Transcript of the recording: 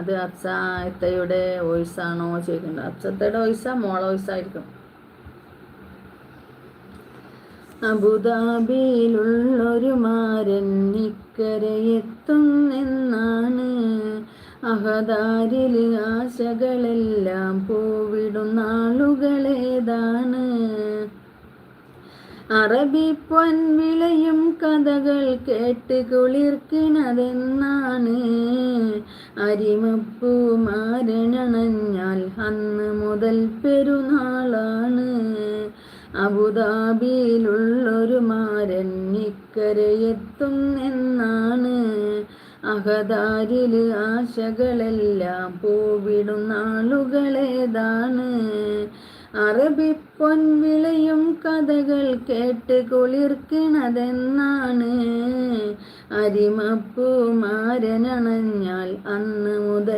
അത് അച്ചായത്തയുടെ വോയിസാണോ ചോദിക്കുന്നുണ്ട്. അച്ചത്തയുടെ വോയിസാ മോളെ വോയിസായിരിക്കും. അബുദാബിയിലുള്ളൊരു മാരൻ ഇക്കരയെത്തുന്നെന്നാണ്. അഹദാരിൽ ആശകളെല്ലാം പോവിടും നാളുകളേതാണ്. അറബി പൊൻവിളയും കഥകൾ കേട്ട് കുളിർക്കണതെന്നാണ്. അരിമപ്പൂ മാരനണഞ്ഞാൽ അന്ന് മുതൽ പെരുന്നാളാണ്. അബുദാബിയിലുള്ളൊരു മാരൻ ഇക്കരയെത്തുന്നെന്നാണ്. അഹദാരിൽ ആശകളെല്ലാം പോവിടും നാളുകളേതാണ്. അറബി പൊൻവിളയും കഥകൾ കേട്ട് കുളിർക്കണതെന്നാണ്. അരിമപ്പൂ മാരനണഞ്ഞാൽ അന്ന് മുതൽ